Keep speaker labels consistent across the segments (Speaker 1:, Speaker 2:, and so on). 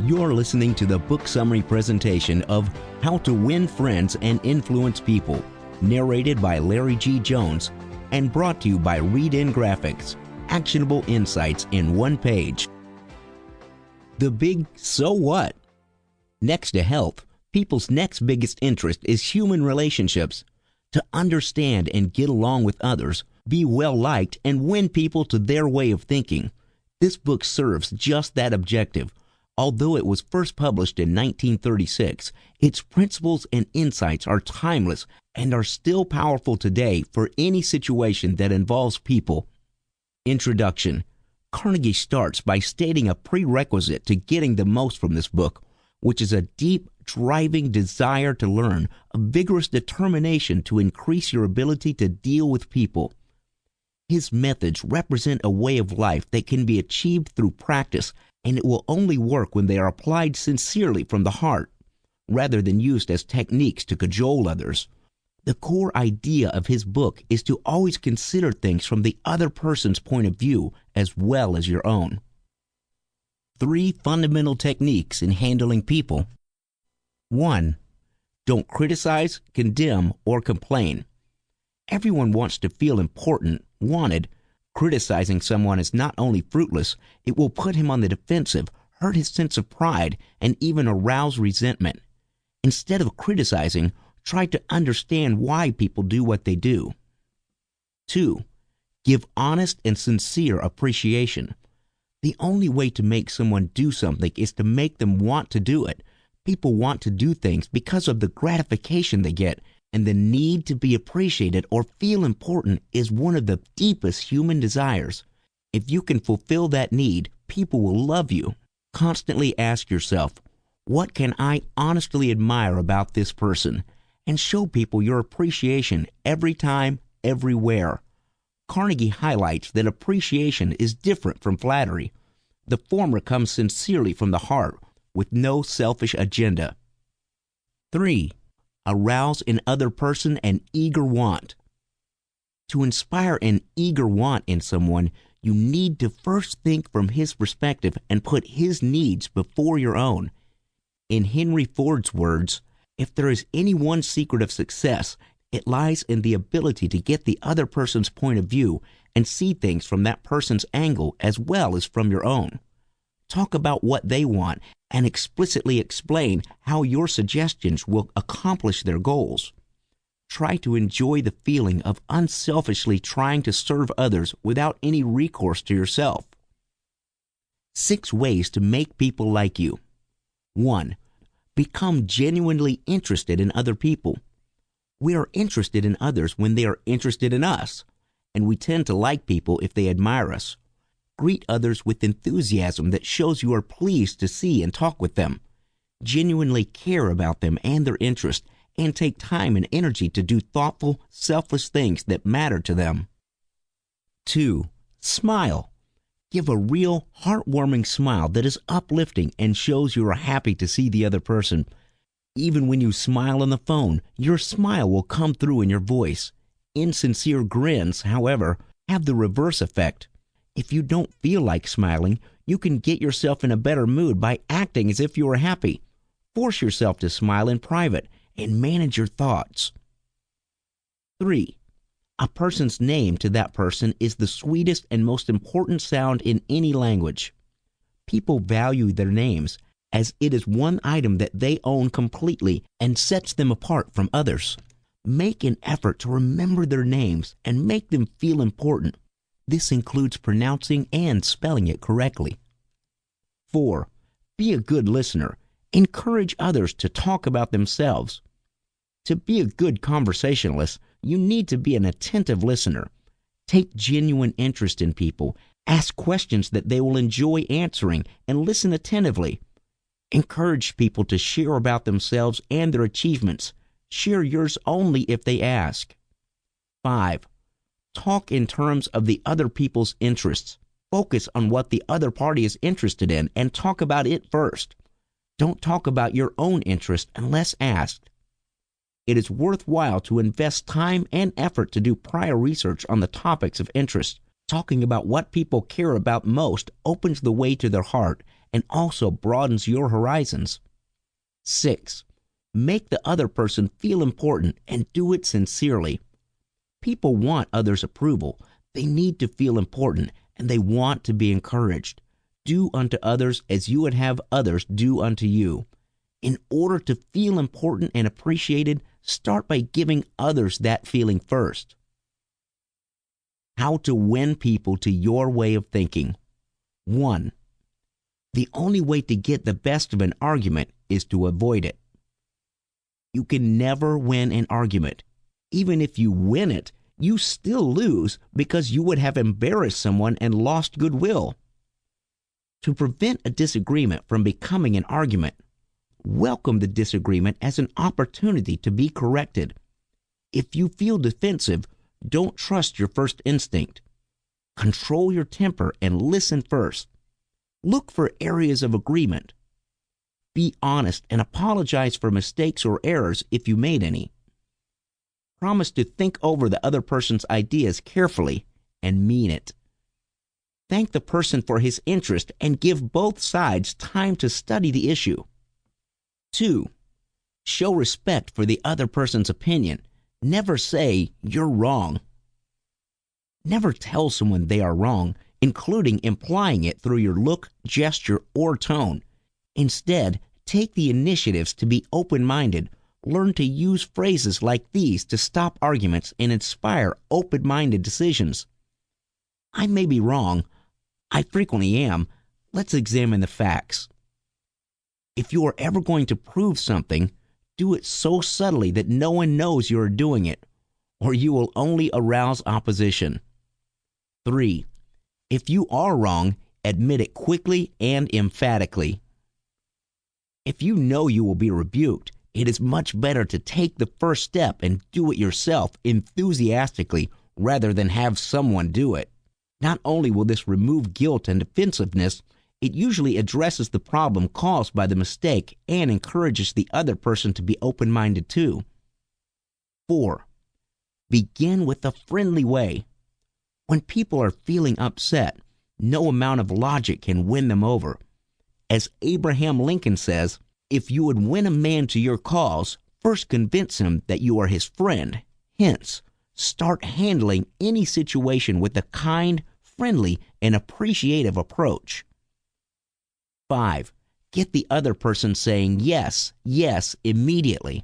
Speaker 1: You're listening to the book summary presentation of How to Win Friends and Influence People, narrated by Larry G. Jones, and brought to you by Infographics, actionable insights in one page. The big so what? Next to health, people's next biggest interest is human relationships. To understand and get along with others, be well liked, and win people to their way of thinking. This book serves just that objective. Although it was first published in 1936, its principles and insights are timeless and are still powerful today for any situation that involves people. Introduction. Carnegie starts by stating a prerequisite to getting the most from this book, which is a deep, driving desire to learn, a vigorous determination to increase your ability to deal with people. His methods represent a way of life that can be achieved through practice, and it will only work when they are applied sincerely from the heart, rather than used as techniques to cajole others. The core idea of his book is to always consider things from the other person's point of view as well as your own. 3 fundamental techniques in handling people. 1. Don't criticize, condemn, or complain. Everyone wants to feel important, wanted. Criticizing someone is not only fruitless, it will put him on the defensive, hurt his sense of pride, and even arouse resentment. Instead of criticizing, try to understand why people do what they do. 2. Give honest and sincere appreciation. The only way to make someone do something is to make them want to do it. People want to do things because of the gratification they get, and the need to be appreciated or feel important is one of the deepest human desires. If you can fulfill that need, people will love you. Constantly ask yourself, what can I honestly admire about this person? And show people your appreciation every time, everywhere. Carnegie highlights that appreciation is different from flattery. The former comes sincerely from the heart, with no selfish agenda. 3. Arouse in other person an eager want. To inspire an eager want in someone, you need to first think from his perspective and put his needs before your own. In Henry Ford's words, if there is any one secret of success, it lies in the ability to get the other person's point of view and see things from that person's angle as well as from your own. Talk about what they want and explicitly explain how your suggestions will accomplish their goals. Try to enjoy the feeling of unselfishly trying to serve others without any recourse to yourself. 6 ways to make people like you. 1. Become genuinely interested in other people. We are interested in others when they are interested in us, and we tend to like people if they admire us. Greet others with enthusiasm that shows you are pleased to see and talk with them. Genuinely care about them and their interest, and take time and energy to do thoughtful, selfless things that matter to them. 2. Smile. Give a real, heartwarming smile that is uplifting and shows you are happy to see the other person. Even when you smile on the phone, your smile will come through in your voice. Insincere grins, however, have the reverse effect. If you don't feel like smiling, you can get yourself in a better mood by acting as if you are happy. Force yourself to smile in private and manage your thoughts. 3. A person's name to that person is the sweetest and most important sound in any language. People value their names as it is one item that they own completely and sets them apart from others. Make an effort to remember their names and make them feel important. This includes pronouncing and spelling it correctly. 4. Be a good listener. Encourage others to talk about themselves. To be a good conversationalist, you need to be an attentive listener. Take genuine interest in people. Ask questions that they will enjoy answering and listen attentively. Encourage people to share about themselves and their achievements. Share yours only if they ask. 5. Talk in terms of the other people's interests. Focus on what the other party is interested in and talk about it first. Don't talk about your own interest unless asked. It is worthwhile to invest time and effort to do prior research on the topics of interest. Talking about what people care about most opens the way to their heart and also broadens your horizons. 6. Make the other person feel important and do it sincerely. People want others' approval. They need to feel important and they want to be encouraged. Do unto others as you would have others do unto you. In order to feel important and appreciated, start by giving others that feeling first. How to win people to your way of thinking. 1. The only way to get the best of an argument is to avoid it. You can never win an argument. Even if you win it, you still lose because you would have embarrassed someone and lost goodwill. To prevent a disagreement from becoming an argument, welcome the disagreement as an opportunity to be corrected. If you feel defensive, don't trust your first instinct. Control your temper and listen first. Look for areas of agreement. Be honest and apologize for mistakes or errors if you made any. Promise to think over the other person's ideas carefully and mean it. Thank the person for his interest and give both sides time to study the issue. 2. Show respect for the other person's opinion. Never say, "You're wrong." Never tell someone they are wrong, including implying it through your look, gesture, or tone. Instead, take the initiatives to be open-minded. Learn to use phrases like these to stop arguments and inspire open-minded decisions. I may be wrong. I frequently am. Let's examine the facts. If you are ever going to prove something, do it so subtly that no one knows you are doing it, or you will only arouse opposition. 3. If you are wrong, admit it quickly and emphatically. If you know you will be rebuked, it is much better to take the first step and do it yourself enthusiastically rather than have someone do it. Not only will this remove guilt and defensiveness, it usually addresses the problem caused by the mistake and encourages the other person to be open-minded too. 4. Begin with a friendly way. When people are feeling upset, no amount of logic can win them over. As Abraham Lincoln says, if you would win a man to your cause, first convince him that you are his friend. Hence, start handling any situation with a kind, friendly, and appreciative approach. 5. Get the other person saying yes, yes immediately.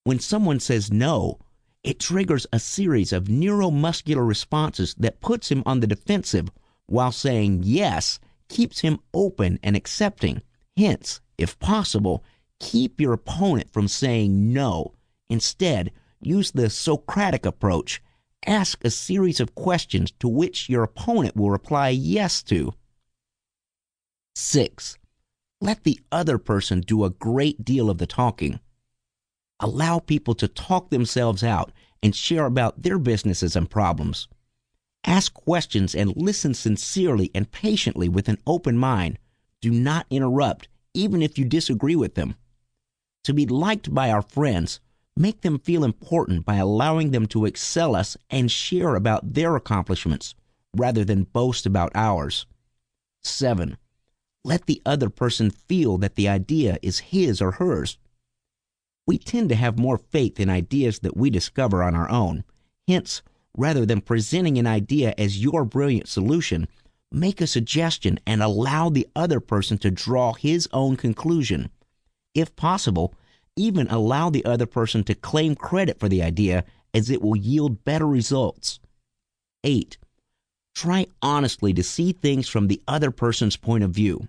Speaker 1: When someone says no, it triggers a series of neuromuscular responses that puts him on the defensive, while saying yes keeps him open and accepting. Hence, if possible, keep your opponent from saying no. Instead, use the Socratic approach. Ask a series of questions to which your opponent will reply yes to. 6. Let the other person do a great deal of the talking. Allow people to talk themselves out and share about their businesses and problems. Ask questions and listen sincerely and patiently with an open mind. Do not interrupt, even if you disagree with them. To be liked by our friends, make them feel important by allowing them to excel us and share about their accomplishments, rather than boast about ours. 7. Let the other person feel that the idea is his or hers. We tend to have more faith in ideas that we discover on our own. Hence, rather than presenting an idea as your brilliant solution, make a suggestion and allow the other person to draw his own conclusion. If possible, even allow the other person to claim credit for the idea, as it will yield better results. 8. Try honestly to see things from the other person's point of view.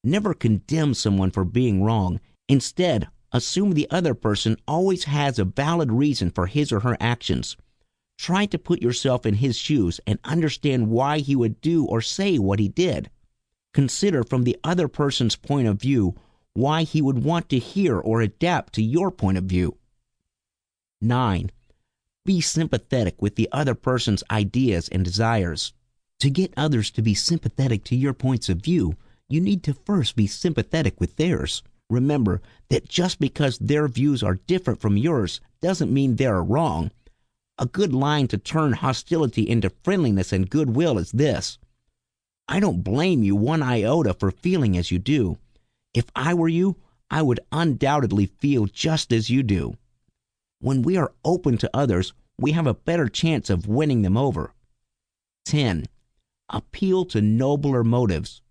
Speaker 1: Never condemn someone for being wrong. Instead, assume the other person always has a valid reason for his or her actions. Try to put yourself in his shoes and understand why he would do or say what he did. Consider from the other person's point of view why he would want to hear or adapt to your point of view. 9. Be sympathetic with the other person's ideas and desires. To get others to be sympathetic to your points of view, you need to first be sympathetic with theirs. Remember that just because their views are different from yours doesn't mean they're wrong. A good line to turn hostility into friendliness and goodwill is this: I don't blame you one iota for feeling as you do. If I were you, I would undoubtedly feel just as you do. When we are open to others, we have a better chance of winning them over. 10. Appeal to nobler motives.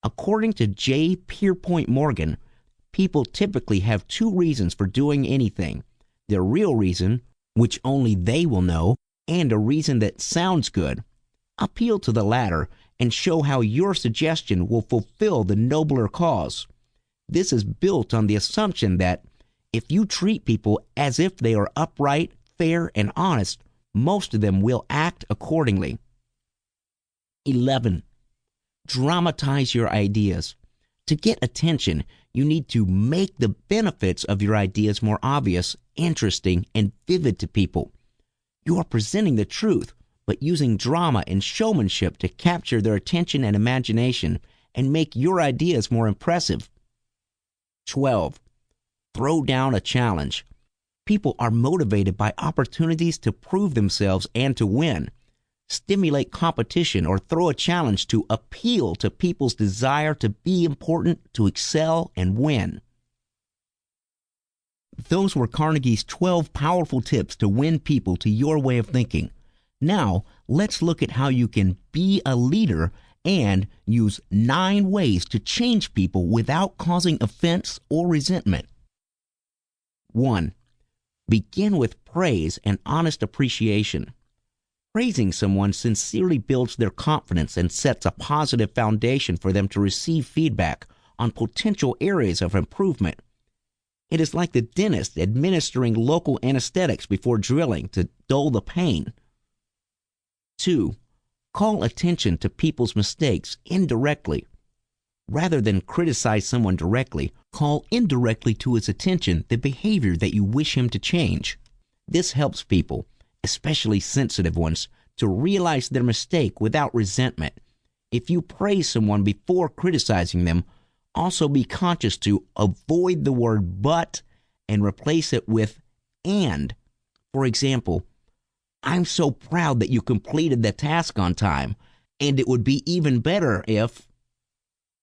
Speaker 1: According to J. Pierpont Morgan, people typically have two reasons for doing anything: their real reason, which only they will know, and a reason that sounds good. Appeal to the latter and show how your suggestion will fulfill the nobler cause. This is built on the assumption that if you treat people as if they are upright, fair, and honest, most of them will act accordingly. 11. Dramatize your ideas. To get attention, you need to make the benefits of your ideas more obvious, interesting, and vivid to people. You are presenting the truth, but using drama and showmanship to capture their attention and imagination and make your ideas more impressive. 12. Throw down a challenge. People are motivated by opportunities to prove themselves and to win. Stimulate competition or throw a challenge to appeal to people's desire to be important, to excel, and win. Those were Carnegie's 12 powerful tips to win people to your way of thinking. Now, let's look at how you can be a leader and use 9 ways to change people without causing offense or resentment. 1. Begin with praise and honest appreciation. Praising someone sincerely builds their confidence and sets a positive foundation for them to receive feedback on potential areas of improvement. It is like the dentist administering local anesthetics before drilling to dull the pain. 2. Call attention to people's mistakes indirectly. Rather than criticize someone directly, call indirectly to his attention the behavior that you wish him to change. This helps people, especially sensitive ones, to realize their mistake without resentment. If you praise someone before criticizing them, also be conscious to avoid the word but and replace it with and. For example, I'm so proud that you completed the task on time, and it would be even better if.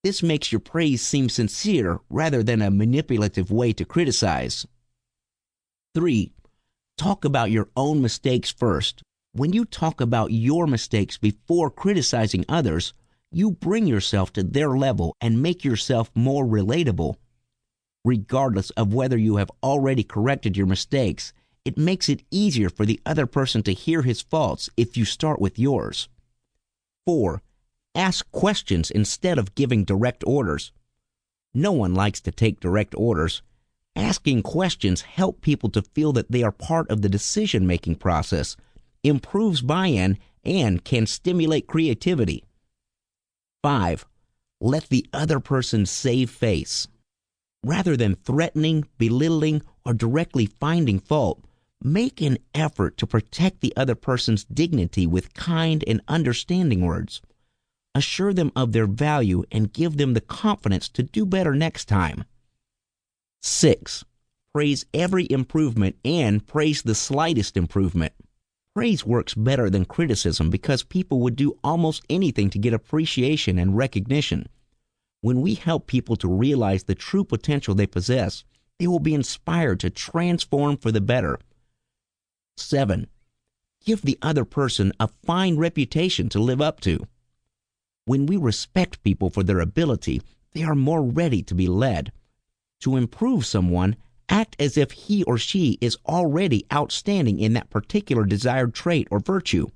Speaker 1: This makes your praise seem sincere rather than a manipulative way to criticize. 3. Talk about your own mistakes first. When you talk about your mistakes before criticizing others, you bring yourself to their level and make yourself more relatable. Regardless of whether you have already corrected your mistakes, it makes it easier for the other person to hear his faults if you start with yours. 4. Ask questions instead of giving direct orders. No one likes to take direct orders. Asking questions help people to feel that they are part of the decision-making process, improves buy-in, and can stimulate creativity. 5. Let the other person save face. Rather than threatening, belittling, or directly finding fault, make an effort to protect the other person's dignity with kind and understanding words. Assure them of their value and give them the confidence to do better next time. 6. Praise every improvement and praise the slightest improvement. Praise works better than criticism because people would do almost anything to get appreciation and recognition. When we help people to realize the true potential they possess, they will be inspired to transform for the better. 7. Give the other person a fine reputation to live up to. When we respect people for their ability, they are more ready to be led. To improve someone, act as if he or she is already outstanding in that particular desired trait or virtue.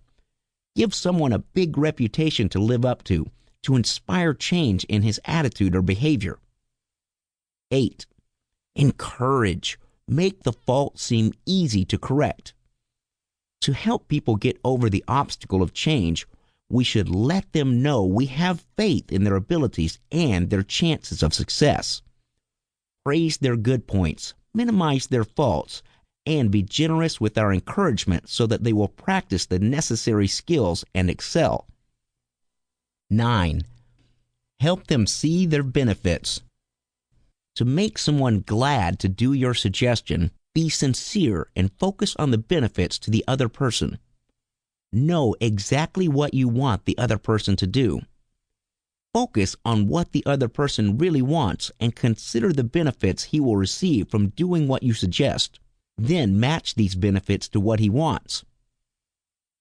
Speaker 1: Give someone a big reputation to live up to inspire change in his attitude or behavior. 8. Encourage. Make the fault seem easy to correct. To help people get over the obstacle of change, we should let them know we have faith in their abilities and their chances of success. Praise their good points, minimize their faults, and be generous with our encouragement so that they will practice the necessary skills and excel. 9. Help them see their benefits. To make someone glad to do your suggestion, be sincere and focus on the benefits to the other person. Know exactly what you want the other person to do. Focus on what the other person really wants and consider the benefits he will receive from doing what you suggest. Then match these benefits to what he wants.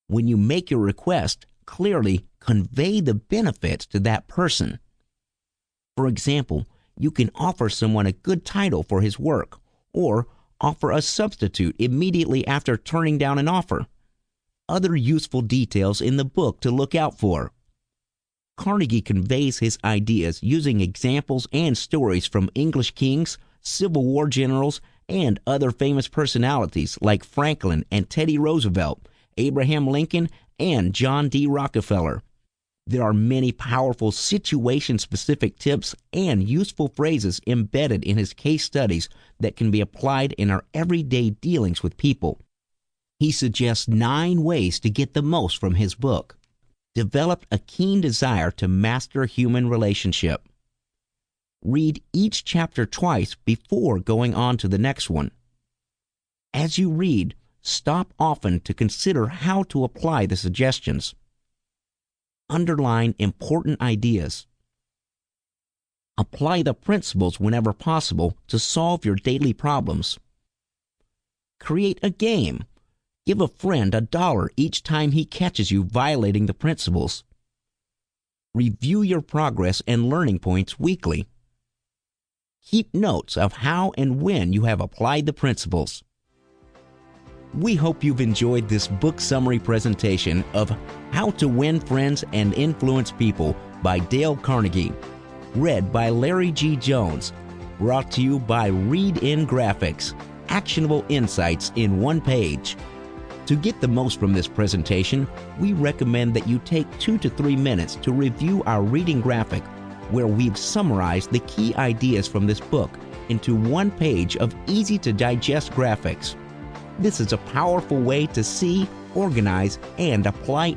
Speaker 1: When you make your request, clearly convey the benefits to that person. For example, you can offer someone a good title for his work, or offer a substitute immediately after turning down an offer. Other useful details in the book to look out for. Carnegie conveys his ideas using examples and stories from English kings, Civil War generals, and other famous personalities like Franklin and Teddy Roosevelt, Abraham Lincoln, and John D. Rockefeller. There are many powerful situation-specific tips and useful phrases embedded in his case studies that can be applied in our everyday dealings with people. He suggests 9 ways to get the most from his book. Develop a keen desire to master human relationship. Read each chapter twice before going on to the next one. As you read, stop often to consider how to apply the suggestions. Underline important ideas. Apply the principles whenever possible to solve your daily problems. Create a game. Give a friend $1 each time he catches you violating the principles. Review your progress and learning points weekly. Keep notes of how and when you have applied the principles. We hope you've enjoyed this book summary presentation of How to Win Friends and Influence People by Dale Carnegie, read by Larry G. Jones, brought to you by Infographics, actionable insights in one page. To get the most from this presentation, we recommend that you take 2 to 3 minutes to review our reading graphic, where we've summarized the key ideas from this book into one page of easy-to-digest graphics. This is a powerful way to see, organize, and apply